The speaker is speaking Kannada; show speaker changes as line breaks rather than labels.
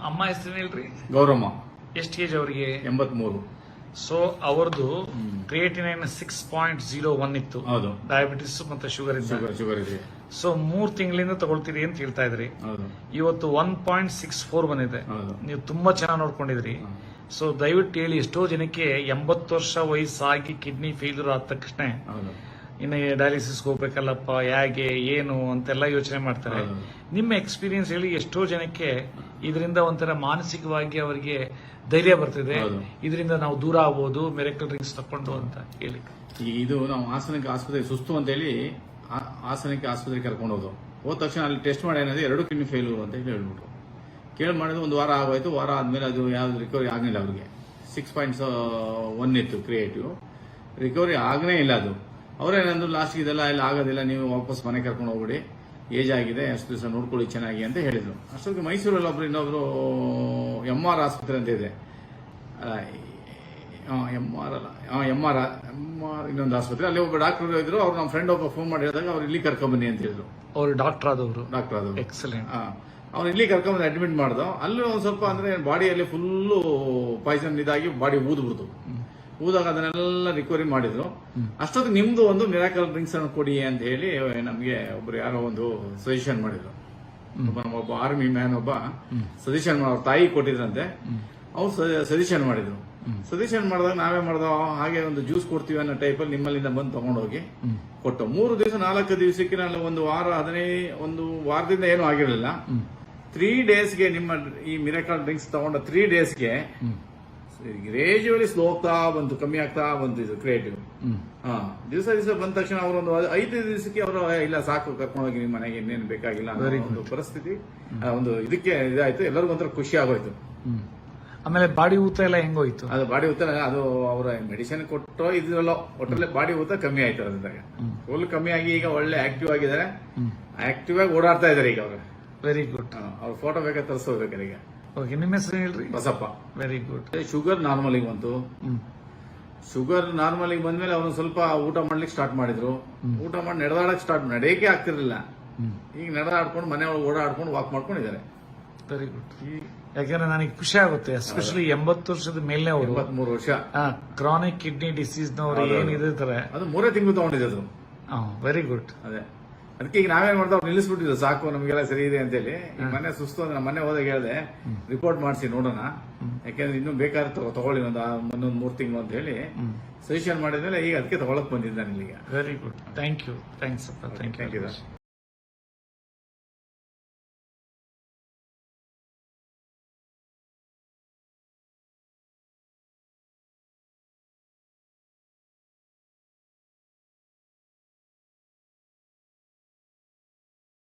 ಅಮ್ಮ ಹೆಸರು ಹೇಳ್ರಿ?
ಗೌರಮ್ಮ.
ಎಷ್ಟು ಏಜ್ ಅವರಿಗೆ?
83.
ಸೊ ಅವ್ರದ್ದು ಕ್ರಿಯೇಟಿನೈನ್ 6.01 ಇತ್ತು.
ಹೌದು.
ಡಯಾಬಿಟಿಸ್ ಮತ್ತೆ ಶುಗರ್
ಶುಗರ್ ಇದೆ.
ಸೊ 3 ತಿಂಗಳಿಂದ ತಗೊಳ್ತೀರಿ ಅಂತ ಹೇಳ್ತಾ ಇದ್ರಿ. ಇವತ್ತು 1.64 ಬಂದಿದೆ. ನೀವು ತುಂಬಾ ಚೆನ್ನಾಗಿ ನೋಡ್ಕೊಂಡಿದ್ರಿ. ಸೊ ದಯವಿಟ್ಟು ಹೇಳಿ, ಎಷ್ಟೋ ಜನಕ್ಕೆ 80 ವರ್ಷ ವಯಸ್ಸಾಗಿ ಕಿಡ್ನಿ ಫೇಲ್ಯೂರ್ ಆದ ತಕ್ಷಣ ಇನ್ನು ಡಯಾಲಿಸಿಸ್ಗೆ ಹೋಗ್ಬೇಕಲ್ಲಪ್ಪ, ಹೇಗೆ ಏನು ಅಂತೆಲ್ಲ ಯೋಚನೆ ಮಾಡ್ತಾರೆ. ನಿಮ್ಮ ಎಕ್ಸ್ಪೀರಿಯನ್ಸ್ ಹೇಳಿ, ಎಷ್ಟೋ ಜನಕ್ಕೆ ಇದರಿಂದ ಒಂಥರ ಮಾನಸಿಕವಾಗಿ ಅವರಿಗೆ ಧೈರ್ಯ ಬರ್ತಿದೆ, ಇದರಿಂದ ನಾವು ದೂರ ಆಗ್ಬೋದು ಮಿರಾಕಲ್ ಡ್ರಿಂಕ್ಸ್ ತಕೊಂಡು ಅಂತ ಹೇಳಿ.
ಇದು ನಾವು ಹಾಸನಕ್ಕೆ ಆಸ್ಪತ್ರೆಗೆ ಸುಸ್ತು ಅಂತ ಹೇಳಿ ಹಾಸನಕ್ಕೆ ಆಸ್ಪತ್ರೆಗೆ ಕರ್ಕೊಂಡು ಹೋದ ತಕ್ಷಣ ಅಲ್ಲಿ ಟೆಸ್ಟ್ ಮಾಡಿ ಏನಾದ್ರೆ 2 ಕಿಡ್ನಿ ಫೇಲ್ಯೂರ್ ಅಂತ ಹೇಳ್ಬಿಟ್ರು. ಕೇಳಿ ಮಾಡಿದ್ರೆ 1 ವಾರ ಆಗೋಯ್ತು. ವಾರ ಆದ್ಮೇಲೆ ಅದು ಯಾವ್ದು ರಿಕವರಿ ಆಗಲಿಲ್ಲ. ಅವ್ರಿಗೆ 6.1 ಇತ್ತು ಕ್ರಿಯೇಟಿವ್, ರಿಕವರಿ ಆಗನೇ ಇಲ್ಲ. ಅದು ಅವರೇನಂದ್ರು ಲಾಸ್ಟ್ ಇದೆಲ್ಲ ಇಲ್ಲ ಆಗೋದಿಲ್ಲ, ನೀವು ವಾಪಸ್ ಮನೆ ಕರ್ಕೊಂಡು ಹೋಗ್ಬಿಡಿ, ಏಜ್ ಆಗಿದೆ, ಅಷ್ಟು ದಿವಸ ನೋಡ್ಕೊಳ್ಳಿ ಚೆನ್ನಾಗಿ ಅಂತ ಹೇಳಿದ್ರು. ಅಷ್ಟೊತ್ತಿಗೆ ಮೈಸೂರಲ್ಲಿ ಇನ್ನೊಬ್ರು MR ಆಸ್ಪತ್ರೆ ಅಂತ ಇದೆ, MR ಇನ್ನೊಂದು ಆಸ್ಪತ್ರೆ, ಅಲ್ಲಿ ಒಬ್ಬ ಡಾಕ್ಟರ್ ಇದ್ರು. ಅವ್ರು ನಮ್ಮ ಫ್ರೆಂಡ್ ಒಬ್ಬ ಫೋನ್ ಮಾಡಿ ಹೇಳಿದಾಗ ಅವ್ರು ಇಲ್ಲಿ ಕರ್ಕೊಂಬನ್ನಿ ಅಂತ ಹೇಳಿದ್ರು.
ಅವ್ರು ಡಾಕ್ಟರ್ ಆದವರು.
ಎಕ್ಸಲೆಂಟ್. ಅವ್ನು ಇಲ್ಲಿ ಕರ್ಕೊಂಬಂದು ಅಡ್ಮಿಟ್ ಮಾಡ್ದೋ. ಅಲ್ಲಿ ಒಂದ್ ಸ್ವಲ್ಪ ಅಂದ್ರೆ ಬಾಡಿಯಲ್ಲಿ ಫುಲ್ಲು ಪಾಯ್ಸನ್ ಇದಾಗಿ ಬಾಡಿ ಊದ್ಬಿಡ್ತು. ಊದಾಗ ಅದನ್ನೆಲ್ಲ ರಿಕವರಿ ಮಾಡಿದ್ರು. ಅಷ್ಟೊತ್ತಿಗೆ ನಿಮ್ದು ಒಂದು ಮಿರಾಕಲ್ ಡ್ರಿಂಕ್ಸ್ ಅನ್ನು ಕೊಡಿ ಅಂತ ಹೇಳಿ ನಮ್ಗೆ ಒಬ್ರು ಯಾರೋ ಒಂದು ಸಜೆಷನ್ ಮಾಡಿದ್ರು. ಒಬ್ಬ ಆರ್ಮಿ ಮ್ಯಾನ್ ಒಬ್ಬ ಸಜೆಷನ್ ಅವ್ರ ತಾಯಿ ಕೊಟ್ಟಿದ್ರಂತೆ. ಅವ್ರು ಸಜೆಷನ್ ಮಾಡಿದ್ರು. ಸಜೆಷನ್ ಮಾಡಿದಾಗ ನಾವೇ ಮಾಡ್ದೋ, ಹಾಗೆ ಒಂದು ಜ್ಯೂಸ್ ಕೊಡ್ತೀವಿ ಅನ್ನೋ ಟೈಪಲ್ಲಿ ನಿಮ್ಮಲ್ಲಿಂದ ಬಂದು ತಗೊಂಡೋಗಿ ಕೊಟ್ಟು 3 ದಿವಸ 4 ದಿವಸಕ್ಕೆ ನಾನು 1 ವಾರ 1 ವಾರದಿಂದ ಏನೂ ಆಗಿರಲಿಲ್ಲ. 3 ಡೇಸ್ಗೆ ನಿಮ್ಮ ಈ ಮಿರಾಕಲ್ ಡ್ರಿಂಕ್ಸ್ ತಗೊಂಡ 3 ಡೇಸ್ಗೆ ಗ್ರೇಜುವಲಿ ಸ್ಲೋ ಆಗ್ತಾ ಬಂತು, ಕಮ್ಮಿ ಆಗ್ತಾ ಬಂತು ಇದು ಕ್ರಿಯೇಟಿವ್. ದಿವಸ ಬಂದ ತಕ್ಷಣ ಅವರೊಂದು 5 ದಿವಸಕ್ಕೆ ಅವರು ಇಲ್ಲ ಸಾಕು ಕರ್ಕೊಂಡೋಗಿ ನಿಮ್ಮ ಮನೆಗೆ ಇನ್ನೇನು ಬೇಕಾಗಿಲ್ಲ ಒಂದು ಪರಿಸ್ಥಿತಿ ಒಂದು ಇದಕ್ಕೆ ಇದಾಯ್ತು. ಎಲ್ಲರಿಗೂ ಒಂಥರ ಖುಷಿ ಆಗೋಯ್ತು.
ಆಮೇಲೆ ಬಾಡಿ ಊತ ಎಲ್ಲ ಹೆಂಗೋಯ್ತು?
ಅದು ಬಾಡಿ ಊತ ಅದು ಅವರ ಮೆಡಿಸಿನ್ ಕೊಟ್ಟೋ ಇದ್ರಲ್ಲೋ ಒಟ್ಟಲ್ಲಿ ಬಾಡಿ ಊತ ಕಮ್ಮಿ ಆಯ್ತು. ಅದ್ರಾಗ ಫುಲ್ ಕಮ್ಮಿ ಆಗಿ ಈಗ ಒಳ್ಳೆ ಆಕ್ಟಿವ್ ಆಗಿದ್ದಾರೆ, ಆಕ್ಟಿವ್ ಆಗಿ ಓಡಾಡ್ತಾ ಇದಾರೆ ಈಗ ಅವರು.
Very good.
ಅವ್ರ ಫೋಟೋ ಬೇಕಾದ್ರೆ ತರಿಸೋಬೇಕಾರೆ ಈಗ.
ಓಕೆ, ನಿಮ್ಮ ಹೆಸರು ಹೇಳ್ರಿ?
ಬಸಪ್ಪ.
Very good.
ಶುಗರ್ ನಾರ್ಮಲಿಗೆ ಬಂತು. ಶುಗರ್ ನಾರ್ಮಲಿಗೆ ಬಂದ್ಮೇಲೆ ಅವ್ರು ಸ್ವಲ್ಪ ಊಟ ಮಾಡ್ಲಿಕ್ಕೆ ಸ್ಟಾರ್ಟ್ ಮಾಡಿದ್ರು. ಊಟ ಮಾಡಿ ನಡೆದಾಡಕ್ ನಡೆಯಕ್ಕೆ ಆಗ್ತಿರ್ಲಿಲ್ಲ. ಈಗ ನಡೆದಾಡ್ಕೊಂಡು ಮನೆ ಒಳಗೆ ಓಡಾಡ್ಕೊಂಡು ವಾಕ್ ಮಾಡ್ಕೊಂಡಿದ್ದಾರೆ.
Very good. ಯಾಕಂದ್ರೆ ನನಗೆ ಖುಷಿ ಆಗುತ್ತೆ, ಎಸ್ಪೆಷಲಿ 80 ವರ್ಷದ ಮೇಲೆ ಅವರು,
83 ವರ್ಷ,
ಕ್ರಾನಿಕ್ ಕಿಡ್ನಿ ಡಿಸೀಸ್ ನವರು ಏನಿರ್ತಾರೆ
ಅದು 3 ತಿಂಗಳು ತಗೊಂಡಿದ್ದು.
Very good.
ಅದೇ ಅದಕ್ಕೆ ಈಗ ನಾವೇನ್ ಮಾಡ್ತಾ ಅವ್ರು ನಿಲ್ಲಿಸ್ಬಿಟ್ಟಿದ್ರು, ಸಾಕು ನಮಗೆಲ್ಲ ಸರಿ ಇದೆ ಅಂತ ಹೇಳಿ. ಮನೆ ಸುಸ್ತು ಅಂದ್ರೆ ಮನೆ ಹೋದಾಗ ಹೇಳಿದೆ ರಿಪೋರ್ಟ್ ಮಾಡಿಸಿ ನೋಡೋಣ, ಯಾಕಂದ್ರೆ ಇನ್ನೂ ಬೇಕಾದ್ರೆ ತಗೊಳ್ಳಿ ಒಂದೊಂದು 3 ತಿಂಗಳು ಅಂತ ಹೇಳಿ ಸಜೆಷನ್ ಮಾಡಿದ್ಮೇಲೆ ಈಗ ಅದಕ್ಕೆ ತಗೊಳಕ್ ಬಂದಿದ್ದಾನೆ ಇಲ್ಲಿಗೆ.
Very good. Thank you. Thanks ಅಪ್ಪ. Thank you.